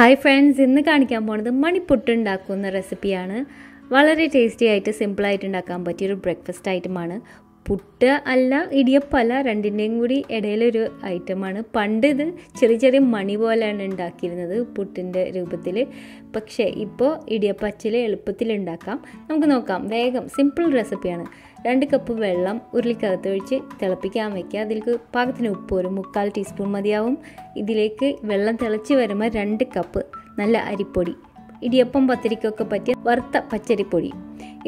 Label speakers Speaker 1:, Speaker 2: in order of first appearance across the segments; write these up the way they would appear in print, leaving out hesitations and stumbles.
Speaker 1: Hi friends, ഇന്ന് കാണിക്കാൻ പോകുന്നത് മണിപ്പുട്ട് ഉണ്ടാക്കുന്ന റെസിപ്പിയാണ്. വളരെ ടേസ്റ്റി ആയിട്ട് സിമ്പിളായിട്ട് ഉണ്ടാക്കാൻ പറ്റിയൊരു ബ്രേക്ക്ഫാസ്റ്റ് ഐറ്റമാണ്. പുട്ട് അല്ല, ഇടിയപ്പമല്ല, രണ്ടിൻ്റെയും കൂടി ഇടയിലൊരു ഐറ്റമാണ്. പണ്ട് ഇത് ചെറിയ ചെറിയ മണി പോലെയാണ് ഉണ്ടാക്കിയിരുന്നത് പുട്ടിൻ്റെ രൂപത്തിൽ. പക്ഷേ ഇപ്പോൾ ഇടിയപ്പച്ചിൽ എളുപ്പത്തിൽ ഉണ്ടാക്കാം. നമുക്ക് നോക്കാം. വേഗം സിമ്പിൾ റെസിപ്പിയാണ്. 2 കപ്പ് വെള്ളം ഉരുളിക്കകത്ത് ഒഴിച്ച് തിളപ്പിക്കാൻ വയ്ക്കുക. അതിലേക്ക് പാകത്തിന് ഉപ്പ് ഒരു 3/4 ടീസ്പൂൺ മതിയാവും. ഇതിലേക്ക് വെള്ളം തിളച്ച് വരുമ്പോൾ 2 കപ്പ് നല്ല അരിപ്പൊടി, ഇടിയപ്പം പത്തിരിക്കൊക്കെ പറ്റിയ വറുത്ത പച്ചരിപ്പൊടി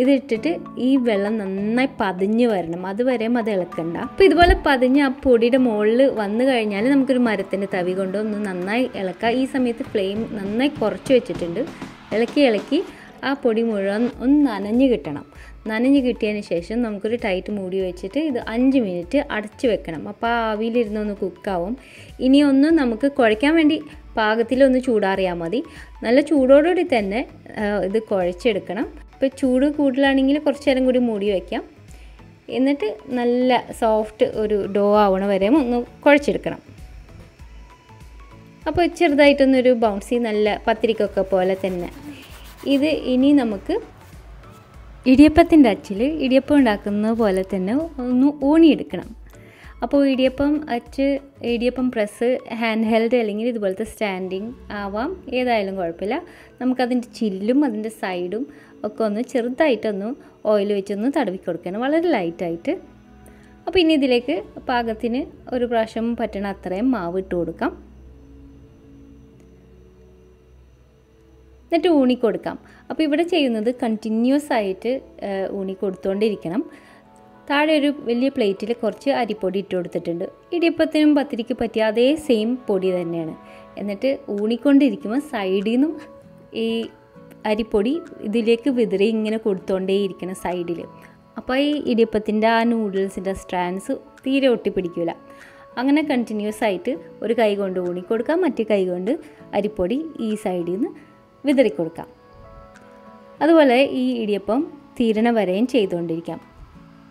Speaker 1: ഇതിട്ടിട്ട് ഈ വെള്ളം നന്നായി പതിഞ്ഞ് വരണം. അതുവരെ അത് ഇളക്കണ്ട. അപ്പോൾ ഇതുപോലെ പതിഞ്ഞ് ആ പൊടിയുടെ മുകളിൽ വന്നു കഴിഞ്ഞാൽ നമുക്കൊരു മരത്തിൻ്റെ തവി കൊണ്ട് ഒന്ന് നന്നായി ഇളക്കാം. ഈ സമയത്ത് ഫ്ലെയിം നന്നായി കുറച്ച് വെച്ചിട്ടുണ്ട്. ഇളക്കി ആ പൊടി മുഴുവൻ ഒന്ന് നനഞ്ഞ് കിട്ടണം. നനഞ്ഞ് കിട്ടിയതിന് ശേഷം നമുക്കൊരു ടൈറ്റ് മൂടി വെച്ചിട്ട് ഇത് 5 മിനിറ്റ് അടച്ച് വെക്കണം. അപ്പോൾ ആ ആവിയിലിരുന്നൊന്ന് കുക്കാവും. ഇനി ഒന്ന് നമുക്ക് കുഴയ്ക്കാൻ വേണ്ടി പാകത്തിലൊന്ന് ചൂടാറിയാൽ മതി. നല്ല ചൂടോടുകൂടി തന്നെ ഇത് കുഴച്ചെടുക്കണം. ഇപ്പോൾ ചൂട് കൂടുതലാണെങ്കിൽ കുറച്ച് നേരം കൂടി മൂടി വയ്ക്കാം. എന്നിട്ട് നല്ല സോഫ്റ്റ് ഒരു ഡോ ആവണ വരെ ഒന്ന് കുഴച്ചെടുക്കണം. അപ്പോൾ ചെറുതായിട്ടൊന്നൊരു ബൗൺസി നല്ല പത്തിരിക്കൊക്കെ പോലെ തന്നെ. ഇത് ഇനി നമുക്ക് ഇടിയപ്പത്തിൻ്റെ അച്ചിൽ ഇടിയപ്പം ഉണ്ടാക്കുന്നത് പോലെ തന്നെ ഒന്ന് ഊണിയെടുക്കണം. അപ്പോൾ ഇടിയപ്പം പ്രസ് ഹാൻഡ് ഹെൽഡ് അല്ലെങ്കിൽ ഇതുപോലത്തെ സ്റ്റാൻഡിങ് ആവാം, ഏതായാലും കുഴപ്പമില്ല. നമുക്കതിൻ്റെ ചില്ലും അതിൻ്റെ സൈഡും ഒക്കെ ഒന്ന് ചെറുതായിട്ടൊന്ന് ഓയിൽ വെച്ചൊന്ന് തടവി കൊടുക്കണം, വളരെ ലൈറ്റായിട്ട്. അപ്പോൾ ഇനി ഇതിലേക്ക് പാകത്തിന് ഒരു പ്രാവശ്യം പറ്റണ അത്രയും മാവ് ഇട്ട് കൊടുക്കാം. എന്നിട്ട് ഊണി കൊടുക്കാം. അപ്പോൾ ഇവിടെ ചെയ്യുന്നത് കണ്ടിന്യൂസ് ആയിട്ട് ഊണി കൊടുത്തുകൊണ്ടിരിക്കണം. താഴെ ഒരു വലിയ പ്ലേറ്റിൽ കുറച്ച് അരിപ്പൊടി ഇട്ട് കൊടുത്തിട്ടുണ്ട്. ഇടിയപ്പത്തിനും പത്തിരിക്ക് പറ്റിയ അതേ സെയിം പൊടി തന്നെയാണ്. എന്നിട്ട് ഊണിക്കൊണ്ടിരിക്കുമ്പോൾ സൈഡിൽ നിന്നും ഈ അരിപ്പൊടി ഇതിലേക്ക് വിതറി ഇങ്ങനെ കൊടുത്തുകൊണ്ടേയിരിക്കണം സൈഡിൽ. അപ്പോൾ ഈ ഇടിയപ്പത്തിൻ്റെ ആ നൂഡിൽസിൻ്റെ സ്ട്രാൻഡ്സ് തീരെ ഒട്ടിപ്പിടിക്കില്ല. അങ്ങനെ കണ്ടിന്യൂസ് ആയിട്ട് ഒരു കൈ കൊണ്ട് ഊണി കൊടുക്കാം, മറ്റേ കൈ കൊണ്ട് അരിപ്പൊടി ഈ സൈഡിൽ നിന്ന് വിതറി കൊടുക്കാം. അതുപോലെ ഈ ഇടിയപ്പം തീരണ വരെയും ചെയ്തുകൊണ്ടിരിക്കാം.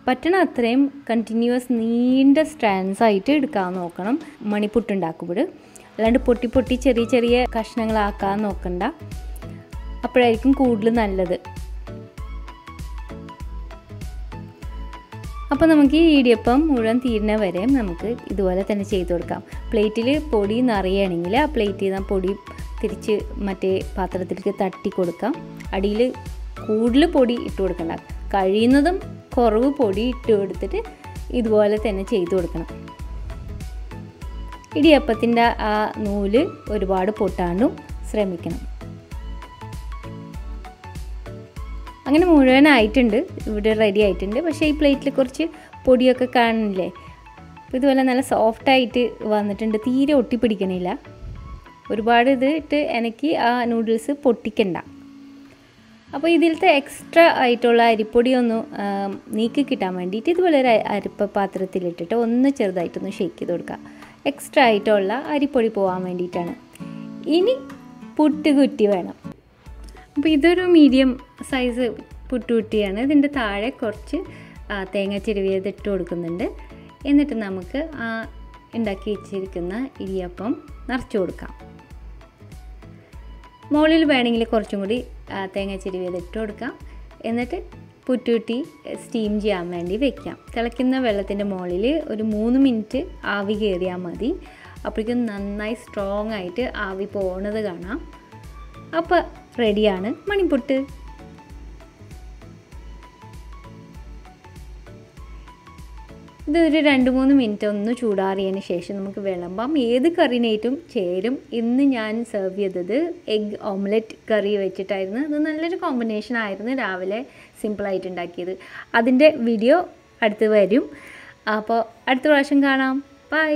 Speaker 1: പറ്റണ അത്രയും കണ്ടിന്യൂസ് നീണ്ട സ്ട്രാൻഡ്സ് ആയിട്ട് എടുക്കാൻ നോക്കണം മണിപ്പുട്ടുണ്ടാക്കുമ്പോൾ. അല്ലാണ്ട് പൊട്ടി ചെറിയ ചെറിയ കഷ്ണങ്ങളാക്കാൻ നോക്കണ്ട, അപ്പോഴായിരിക്കും കൂടുതൽ നല്ലത്. അപ്പോൾ നമുക്ക് ഈ ഇടിയപ്പം മുഴുവൻ തീരുന്ന വരെ നമുക്ക് ഇതുപോലെ തന്നെ ചെയ്ത് കൊടുക്കാം. പ്ലേറ്റിൽ പൊടി നിറയുകയാണെങ്കിൽ ആ പ്ലേറ്റിൽ നിന്ന് പൊടി തിരിച്ച് മറ്റേ പാത്രത്തിലേക്ക് തട്ടി കൊടുക്കാം. അടിയിൽ കൂടുതൽ പൊടി ഇട്ട് കൊടുക്കണ്ട, കഴിയുന്നതും കുറവ് പൊടി ഇട്ട് കൊടുത്തിട്ട് ഇതുപോലെ തന്നെ ചെയ്ത് കൊടുക്കണം. ഇടിയപ്പത്തിൻ്റെ ആ നൂല് ഒരുപാട് പൊട്ടാണ്ടും ശ്രമിക്കണം. അങ്ങനെ മുഴുവനായിട്ടുണ്ട്, ഇവിടെ റെഡി ആയിട്ടുണ്ട്. പക്ഷേ ഈ പ്ലേറ്റിൽ കുറച്ച് പൊടിയൊക്കെ കാണില്ലേ. അപ്പോൾ ഇതുപോലെ നല്ല സോഫ്റ്റായിട്ട് വന്നിട്ടുണ്ട്, തീരെ ഒട്ടിപ്പിടിക്കണില്ല. ഒരുപാട് ഇത് ഇട്ട് എനിക്ക് ആ നൂഡിൽസ് പൊട്ടിക്കണ്ട. അപ്പോൾ ഇതിലത്തെ എക്സ്ട്രാ ആയിട്ടുള്ള അരിപ്പൊടി ഒന്ന് നീക്കി കിട്ടാൻ വേണ്ടിയിട്ട് ഇതുപോലെ ഒരു അരിപ്പ പാത്രത്തിലിട്ടിട്ട് ഒന്ന് ചെറുതായിട്ടൊന്ന് ഷേക്ക് ചെയ്ത് കൊടുക്കുക. എക്സ്ട്രാ ആയിട്ടുള്ള അരിപ്പൊടി പോകാൻ വേണ്ടിയിട്ടാണ്. ഇനി പുട്ടുകുറ്റി വേണം. അപ്പോൾ ഇതൊരു മീഡിയം സൈസ് പുട്ടുകുറ്റിയാണ്. ഇതിൻ്റെ താഴെ കുറച്ച് തേങ്ങ ചിരവിയത് ഇട്ട് കൊടുക്കുന്നുണ്ട്. എന്നിട്ട് നമുക്ക് ഉണ്ടാക്കി വെച്ചിരിക്കുന്ന ഇടിയപ്പം നിറച്ച് കൊടുക്കാം. മുകളിൽ വേണമെങ്കിൽ കുറച്ചും കൂടി തേങ്ങ ചിരവിയത് ഇട്ട് കൊടുക്കാം. എന്നിട്ട് പുട്ടുകുറ്റി സ്റ്റീം ചെയ്യാൻ വേണ്ടി വെക്കാം. തിളയ്ക്കുന്ന വെള്ളത്തിൻ്റെ മുകളിൽ ഒരു 3 മിനിറ്റ് ആവി കയറിയാൽ മതി. അപ്പോഴേക്കും നന്നായി സ്ട്രോങ് ആയിട്ട് ആവി പോണത് കാണാം. അപ്പോൾ റെഡിയാണ് മണിപ്പുട്ട്. ഇതൊരു 2-3 മിനിറ്റ് ഒന്ന് ചൂടാറിയതിന് ശേഷം നമുക്ക് വിളമ്പാം. ഏത് കറിനായിട്ടും ചേരും. ഇന്ന് ഞാൻ സെർവ് ചെയ്തത് എഗ് ഓംലെറ്റ് കറി വെച്ചിട്ടായിരുന്നു. അത് നല്ലൊരു കോമ്പിനേഷൻ ആയിരുന്നു. രാവിലെ സിമ്പിളായിട്ട് ഉണ്ടാക്കിയത്. അതിൻ്റെ വീഡിയോ അടുത്ത് വരും. അപ്പോൾ അടുത്ത പ്രാവശ്യം കാണാം. ബൈ.